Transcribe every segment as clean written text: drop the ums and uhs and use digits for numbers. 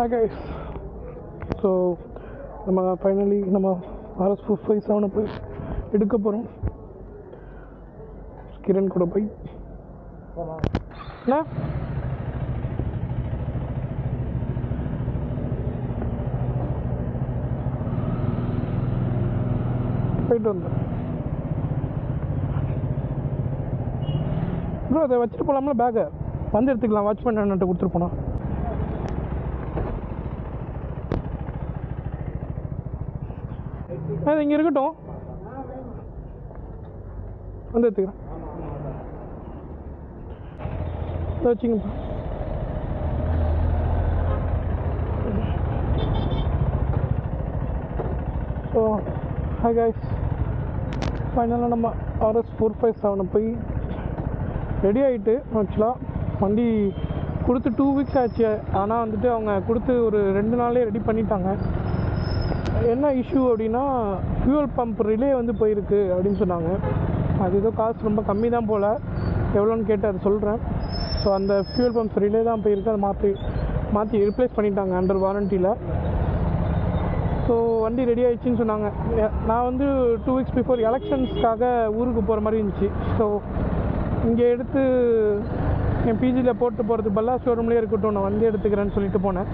Hi guys. So நம்ம finally நம்ம RS-457 போய் எடுக்க போகிறோம். கிரண் கூட போய் என்ன போயிட்டு வந்தேன் ப்ரோ. அதை வச்சுட்டு போகலாம்ல, பேக்கை வந்து எடுத்துக்கலாம். வாட்ச்மேன் என்கிட்ட கொடுத்துட்டு போனா. அது இங்கே இருக்கட்டும், வந்து எடுத்துக்கிறேன். வச்சுங்கப்பா. ஸோ ஹாய் காய்ஸ், ஃபைனலாக நம்ம RS-457 போய் ரெடி ஆகிட்டு. ஆக்சுவலாக வண்டி கொடுத்து 2 வீக்ஸ் ஆச்சு. ஆனால் வந்துட்டு அவங்க கொடுத்து ஒரு 2 நாளே ரெடி பண்ணிட்டாங்க. என்ன இஷ்யூ அப்படின்னா, ஃபியூவல் பம்ப் ரிலே வந்து போயிருக்கு அப்படின்னு சொன்னாங்க. அது ஏதோ காசு ரொம்ப கம்மி தான் போல், எவ்வளோன்னு கேட்டு அதை சொல்கிறேன். ஸோ அந்த ஃபியூவல் பம்ப்ஸ் ரிலே தான் போயிருக்கு. அதை மாற்றி ரிப்ளேஸ் பண்ணிட்டாங்க அண்டர் வாரண்டியில். ஸோ வண்டி ரெடி ஆகிடுச்சின்னு சொன்னாங்க. நான் வந்து 2 வீக்ஸ் பிஃபோர் எலெக்ஷன்ஸ்க்காக ஊருக்கு போகிற மாதிரி இருந்துச்சு. ஸோ இங்கே எடுத்து என் பிஜியில் போட்டு போகிறதுக்கு பதிலாக ஷோரூம்லேயே இருக்கட்டும், நான் வண்டி எடுத்துக்கிறேன்னு சொல்லிட்டு போனேன்.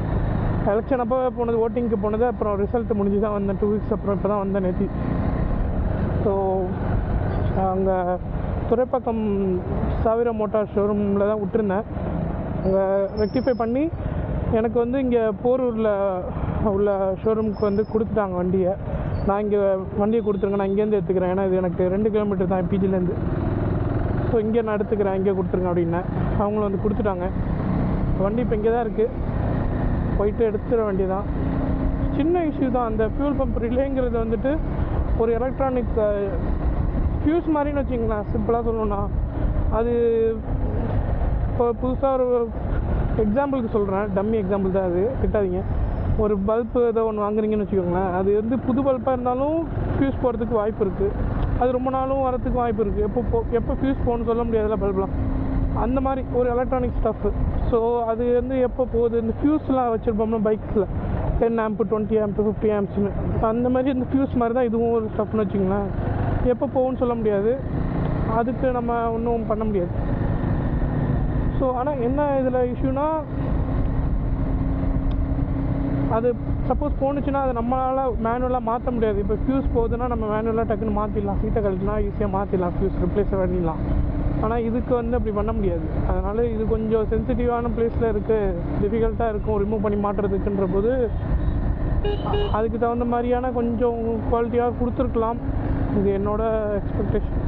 எலெக்ஷன் அப்போ போனது, ஓட்டிங்க்கு போனது. அப்புறம் ரிசல்ட் முடிஞ்சு தான் வந்தேன் 2 வீக்ஸ் அப்புறம். இப்போ தான் வந்தேன் நேற்று. ஸோ அங்கே துறைப்பக்கம் சாவிரா மோட்டார் ஷோரூமில் தான் விட்டுருந்தேன். அங்கே ரெக்டிஃபை பண்ணி எனக்கு வந்து இங்கே போரூரில் உள்ள ஷோரூமுக்கு வந்து கொடுத்துட்டாங்க வண்டியை. நான் இங்கே வண்டியை கொடுத்துருங்க, நான் இங்கேருந்து எடுத்துக்கிறேன், ஏன்னா இது எனக்கு 2 கிலோமீட்டர் தான் பிஜிலேருந்து. ஸோ இங்கே நான் எடுத்துக்கிறேன், இங்கே கொடுத்துருங்க அப்படின்னேன். அவங்களும் வந்து கொடுத்துட்டாங்க. வண்டி இப்போ இங்கே தான் இருக்குது, போயிட்டு எடுத்துகிற வண்டி தான். சின்ன இஷ்யூ தான் அந்த ஃபியூல் பம்ப் ரிலேங்கிறது. வந்துட்டு ஒரு எலக்ட்ரானிக் ஃபியூஸ் மாதிரின்னு வச்சிங்களேன், சிம்பிளாக சொல்லணுன்னா. அது இப்போ புதுசாக ஒரு எக்ஸாம்பிளுக்கு சொல்கிறேன், டம்மி எக்ஸாம்பிள் தான் அது, திட்டாதீங்க. ஒரு பல்பு ஏதோ ஒன்று வாங்குறீங்கன்னு வச்சுக்கோங்களேன். அது வந்து புது பல்பாக இருந்தாலும் ஃபியூஸ் போகிறதுக்கு வாய்ப்பு இருக்குது. அது ரொம்ப நாளும் வரத்துக்கு வாய்ப்பு இருக்குது. எப்போ ஃபியூஸ் போகணுன்னு சொல்ல முடியாதுல்ல பல்பெலாம். அந்த மாதிரி ஒரு எலக்ட்ரானிக் ஸ்டஃப்பு. ஸோ அது வந்து எப்போ போகுது, இந்த ஃபியூஸ்லாம் வச்சுருப்போம்னா பைக்ஸில் 10 ஆம்ப் 20 ஆம்ப் 50 ஆம்ப்ஸ்னு, அந்த மாதிரி இந்த ஃபியூஸ் மாதிரி தான் இதுவும் ஒரு ஸ்டஃப்னு வச்சுங்களேன். எப்போ போகும்னு சொல்ல முடியாது, அதுக்கு நம்ம ஒன்றும் பண்ண முடியாது. ஸோ ஆனால் என்ன இதில் இஷ்யூனா, அது சப்போஸ் போணுச்சுன்னா அதை நம்மளால் மேனுவலாக மாற்ற முடியாது. இப்போ ஃபியூஸ் போகுதுன்னா நம்ம மேனுவலாக டக்குன்னு மாற்றிடலாம், சீட்டை கழிச்சுனா ஈஸியாக மாற்றிடலாம், ஃபியூஸ் ரிப்ளேஸ் பண்ணிடலாம். ஆனால் இதுக்கு வந்து அப்படி பண்ண முடியாது. அதனால் இது கொஞ்சம் சென்சிட்டிவான பிளேஸில் இருக்குது, டிஃபிகல்ட்டாக இருக்கும் ரிமூவ் பண்ணி மாட்டுறதுக்குன்ற போது அதுக்கு தகுந்த மாதிரியான கொஞ்சம் குவாலிட்டியாக கொடுத்துருக்கலாம். இது என்னோடய எக்ஸ்பெக்டேஷன்.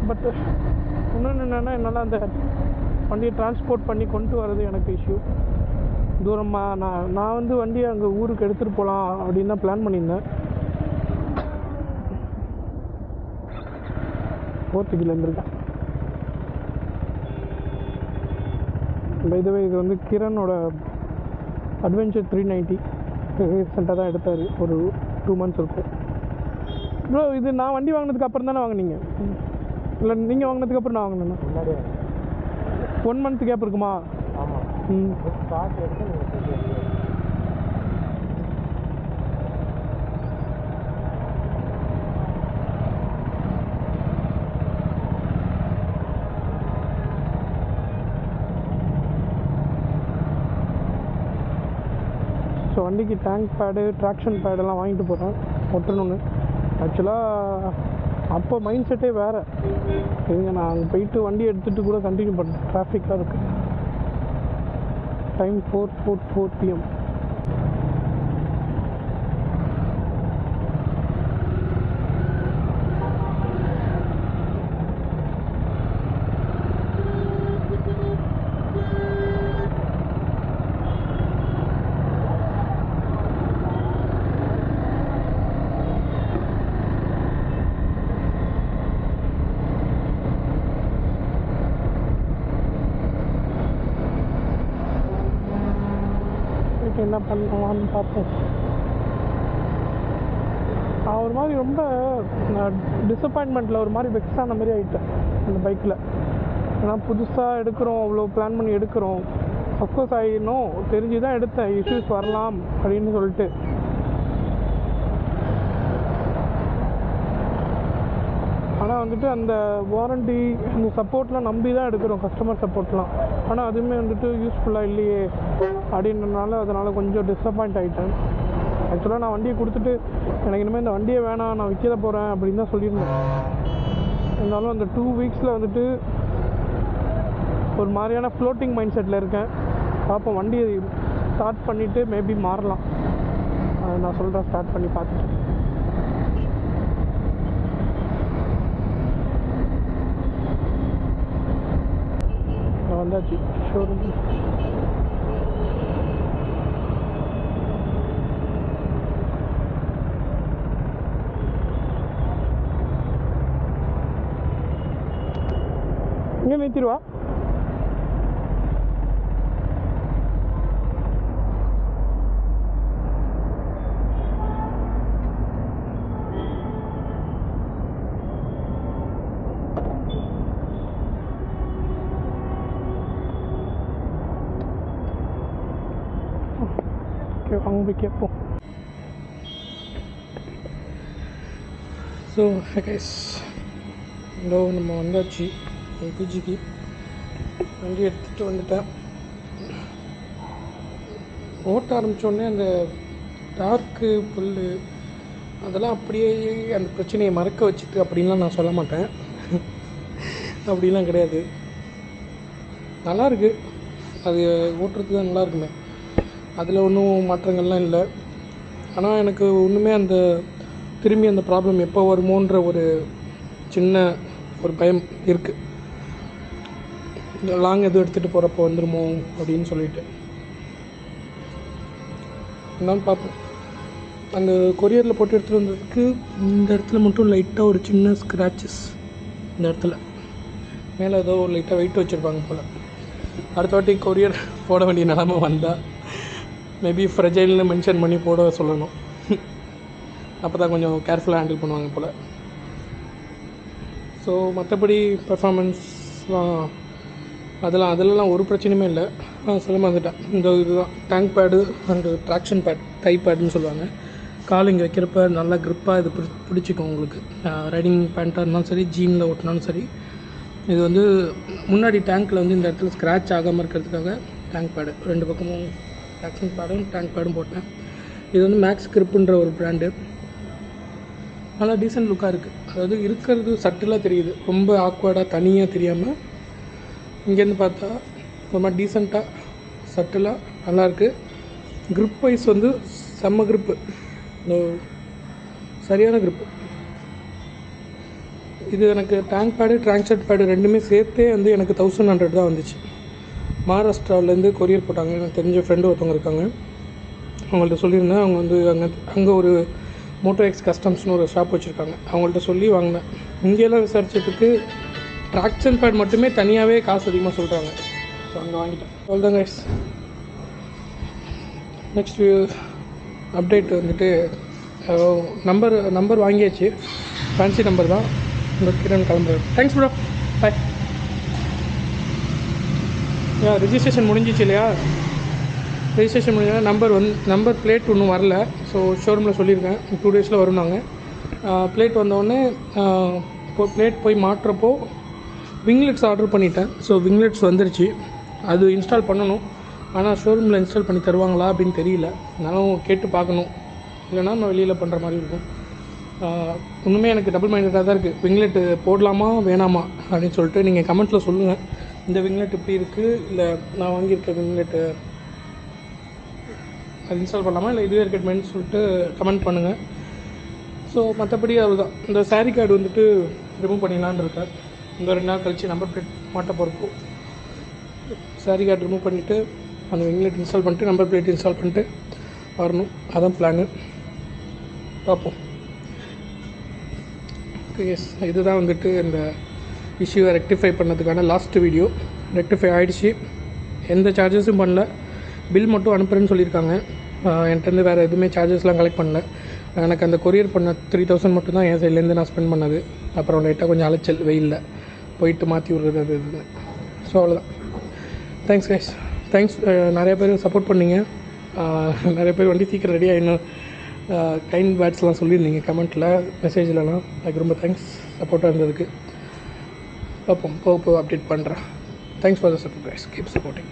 பட் இன்னொன்று என்னென்னா, என்னால் அந்த வண்டியை டிரான்ஸ்போர்ட் பண்ணி கொண்டு வரது எனக்கு இஷ்யூ. தூரமாக நான் வந்து வண்டியை அங்கே ஊருக்கு எடுத்துகிட்டு போகலாம் அப்படின்னு தான் பிளான் பண்ணியிருந்தேன். போர்த்துக்கில் இருந்திருக்கேன். இதுவே இது வந்து கிரணோட அட்வென்ச்சர் 390 ரீசெண்டாக தான் எடுத்தார், ஒரு 2 மந்த்ஸ் இருக்கும். ப்ரோ இது நான் வண்டி வாங்கினதுக்கு அப்புறம் தானே வாங்கினீங்க? இல்லை நீங்கள் வாங்கினதுக்கு அப்புறம் நான் வாங்கினேன்னா 1 மந்த் கேப் இருக்குமா? ஆமாம். ஸ்டார்ட் எடுத்து ஸோ வண்டிக்கு டேங்க் பேடு, ட்ராக்ஷன் பேடெல்லாம் வாங்கிட்டு போகிறேன் ஒட்டணுன்னு. ஆக்சுவலாக அப்போ மைண்ட் செட்டே வேறு. இதுங்க நான் அங்கே போயிட்டு வண்டி எடுத்துகிட்டு கூட கண்டினியூ பண்ணேன், டிராஃபிக்காக இருக்குது. Time 4:44 PM. என்ன பண்ணுவான்னு பார்ப்போம். நான் ஒரு மாதிரி ரொம்ப டிசப்பாயின்மெண்ட்டில் ஒரு மாதிரி வெக்ஸ் ஆன மாதிரி ஆகிட்டேன் அந்த பைக்கில். ஏன்னா புதுசாக எடுக்கிறோம், அவ்வளோ பிளான் பண்ணி எடுக்கிறோம். அஃப்கோர்ஸ் ஆகிடணும் தெரிஞ்சு தான் எடுத்தேன் இஷ்யூஸ் வரலாம் அப்படின்னு சொல்லிட்டு. ஆனால் வந்துட்டு அந்த வாரண்டி அந்த சப்போர்ட்லாம் நம்பி தான் எடுக்கிறோம், கஸ்டமர் சப்போர்ட்லாம். ஆனால் அதுவுமே வந்துட்டு யூஸ்ஃபுல்லாக இல்லையே அப்படின்றனால அதனால் கொஞ்சம் டிஸப்பாயிண்ட் ஆகிட்டேன். ஆக்சுவலாக நான் வண்டியை கொடுத்துட்டு எனக்கு இனிமேல் இந்த வண்டியை வேணாம், நான் விற்க போகிறேன் அப்படின்னு தான் சொல்லியிருந்தேன். இருந்தாலும் அந்த 2 வீக்ஸில் வந்துட்டு ஒரு மாதிரியான ஃப்ளோட்டிங் மைண்ட் செட்டில் இருக்கேன். பார்ப்போம், வண்டியை ஸ்டார்ட் பண்ணிவிட்டு மேபி மாறலாம். அது நான் சொல்கிறேன், ஸ்டார்ட் பண்ணி பார்த்துட்டு. வந்தாச்சு ஷோரூம். இங்கே நிறுத்திடுவா. அங்கே போய் கேட்போம். ஸோ கைஸ், இதோ நம்ம வந்தாச்சு பிஜிக்கு. வண்டி எடுத்துகிட்டு வந்துட்டேன். ஓட்ட ஆரம்பித்தோடனே அந்த டார்க்கு புல் அதெல்லாம் அப்படியே அந்த பிரச்சனையை மறக்க வச்சுட்டு அப்படின்லாம் நான் சொல்ல மாட்டேன். அப்படிலாம் கிடையாது, நல்லாயிருக்கு. அது ஓட்டுறதுக்கு தான் நல்லாயிருக்குமே, அதில் ஒன்றும் மாற்றங்கள்லாம் இல்லை. ஆனால் எனக்கு ஒன்றுமே அந்த திரும்பி அந்த ப்ராப்ளம் எப்போ வருமோன்ற ஒரு சின்ன ஒரு பயம் இருக்குது. லாங் எதுவும் எடுத்துகிட்டு போகிறப்போ வந்துடுமோ அப்படின்னு சொல்லிட்டு நான் பார்ப்பேன். அந்த கொரியரில் போட்டு எடுத்துகிட்டு வந்ததுக்கு இந்த இடத்துல மட்டும் லைட்டாக ஒரு சின்ன ஸ்க்ராச்சஸ், இந்த இடத்துல மேலே ஏதோ ஒரு லைட்டாக வெயிட் வச்சுருப்பாங்க போல். அடுத்த வாட்டி கொரியர் போட வேண்டிய நிலமை வந்தால் மேபி ஃப்ரெஜைல்னு மென்ஷன் பண்ணி போட சொல்லணும். அப்போ தான் கொஞ்சம் கேர்ஃபுல்லாக ஹேண்டில் பண்ணுவாங்க போல். ஸோ மற்றபடி பெர்ஃபார்மன்ஸ்லாம் அதிலலாம் ஒரு பிரச்சனையுமே இல்லை. சொல்ல வந்துட்டேன், இந்த இதுதான் tank pad and traction pad, tie பேடுன்னு சொல்லுவாங்க. கால் இங்கே வைக்கிறப்ப நல்லா க்ரிப்பாக இது பிடிச்சிக்கும் உங்களுக்கு. ரைடிங் பேண்ட்டாக இருந்தாலும் சரி, ஜீனில் ஓட்டினாலும் சரி. இது வந்து முன்னாடி டேங்க்கில் வந்து இந்த இடத்துல ஸ்க்ராட்ச் ஆகாமல் இருக்கிறதுக்காக டேங்க் பேடு, 2 பக்கமும் ட்ராக்ஷன் பேடும் டேங்க் பேடும் போட்டேன். இது வந்து மேக்ஸ் கிரிப்புன்ற ஒரு பிராண்டு. நல்லா டீசென்ட் லுக்காக இருக்குது. அதாவது இருக்கிறது சட்டிலாக தெரியுது, ரொம்ப ஆக்வர்டாக தனியாக தெரியாமல் இங்கேருந்து பார்த்தா ரொம்ப டீசெண்டாக சட்டிலாக நல்லாயிருக்கு. க்ரிப் வைஸ் வந்து செம்ம க்ரிப்பு, சரியான க்ரிப்பு. இது எனக்கு டேங்க் பேடு ட்ராங்க்ஷட் பேடு ரெண்டுமே சேர்த்தே வந்து எனக்கு 1100 தான் வந்துச்சு. மகாராஷ்டிராவிலேருந்து கொரியர் போட்டாங்க. எனக்கு தெரிஞ்ச ஃப்ரெண்டு ஒருத்தவங்க இருக்காங்க, அவங்கள்ட்ட சொல்லியிருந்தேன். அவங்க வந்து அங்கே ஒரு மோட்டோ எக்ஸ் கஸ்டம்ஸ்னு ஒரு ஷாப் வச்சுருக்காங்க, அவங்கள்ட்ட சொல்லி வாங்கினேன். இங்கேயெல்லாம் விசாரிச்சதுக்கு ட்ராக்ஷன் பேட் மட்டுமே தனியாகவே காசு அதிகமாக சொல்கிறாங்க. ஸோ அங்கே வாங்கிட்டேன். அவ்வளோதான் கைஸ். நெக்ஸ்ட் அப்டேட் வந்துட்டு நம்பர் வாங்கியாச்சு, ஃபேன்சி நம்பர் தான். இந்த கிரண் கிளம்புறேன். தேங்க்ஸ் ப்ரோ, பாய். ரிஜிஸ்ட்ரேஷன் முடிஞ்சிச்சு இல்லையா? ரெஜிஸ்ட்ரேஷன் முடிஞ்சா நம்பர் பிளேட் ஒன்றும் வரல. ஸோ ஷோரூமில் சொல்லியிருக்கேன் 2 டேஸில் வரும்னாங்க. பிளேட் வந்தோடனே இப்போ பிளேட் போய் மாட்டுறப்போ விங்லெட்ஸ் ஆர்டர் பண்ணிட்டேன். ஸோ விங்லெட்ஸ் வந்துருச்சு, அது இன்ஸ்டால் பண்ணணும். ஆனால் ஷோரூமில் இன்ஸ்டால் பண்ணி தருவாங்களா அப்படின்னு தெரியல, அதனாலும் கேட்டு பார்க்கணும். இல்லைனா நம்ம வெளியில் பண்ணுற மாதிரி இருக்கும். இன்னுமே எனக்கு டபுள் மைண்டடாக தான் இருக்குது, விங்லெட்டு போடலாமா வேணாமா அப்படின்னு சொல்லிட்டு. நீங்கள் கமெண்ட்டில் சொல்லுங்கள், இந்த விங்லெட் இப்படி இருக்குது, இல்லை நான் வாங்கியிருக்க விங்லெட்டு அது இன்ஸ்டால் பண்ணலாமா இல்லை இதுவே இருக்கட்டுமேன்னு சொல்லிட்டு கமெண்ட் பண்ணுங்கள். ஸோ மற்றபடி அதுதான். இந்த சாரீ கார்டு வந்துட்டு ரிமூவ் பண்ணிடலான்னு இருக்கேன். இந்த 2 நாள் கழித்து நம்பர் பிளேட் மாட்ட போகிறப்போ சாரீ கார்டு ரிமூவ் பண்ணிவிட்டு அந்த விங்லெட் இன்ஸ்டால் பண்ணிட்டு நம்பர் பிளேட் இன்ஸ்டால் பண்ணிட்டு வரணும். அதான் பிளானு, பார்ப்போம். எஸ், இதுதான் வந்துட்டு இந்த இஷ்யூவை ரெக்டிஃபை பண்ணதுக்கான லாஸ்ட் வீடியோ. ரெக்டிஃபை ஆகிடுச்சு, எந்த சார்ஜஸும் பண்ணல. பில் மட்டும் அனுப்புகிறேன்னு சொல்லியிருக்காங்க. என்கிட்டருந்து வேறு எதுவுமே சார்ஜஸ்லாம் கலெக்ட் பண்ணல. எனக்கு அந்த கொரியர் பண்ண 3000 மட்டும் தான் என் சைட்லேருந்து நான் ஸ்பெண்ட் பண்ணது. அப்புறம் லைட்டாக கொஞ்சம் அலைச்சல் வெயிலில் போயிட்டு மாற்றி விட்றது அது இதுன்னு. ஸோ அவ்வளோதான். Thanks guys. தேங்க்ஸ். நிறைய பேர் சப்போர்ட் பண்ணீங்க. நிறைய பேர் வண்டி சீக்கிரம் ரெடி ஆகிடணும் கைண்ட் வேர்ட்ஸ்லாம் சொல்லியிருந்தீங்க கமெண்ட்டில், மெசேஜ்லலாம். அதுக்கு ரொம்ப தேங்க்ஸ் சப்போர்ட்டாக இருந்ததுக்கு. பார்ப்போம், போக அப்டேட் பண்ணுறேன். Thanks for the support guys, keep supporting.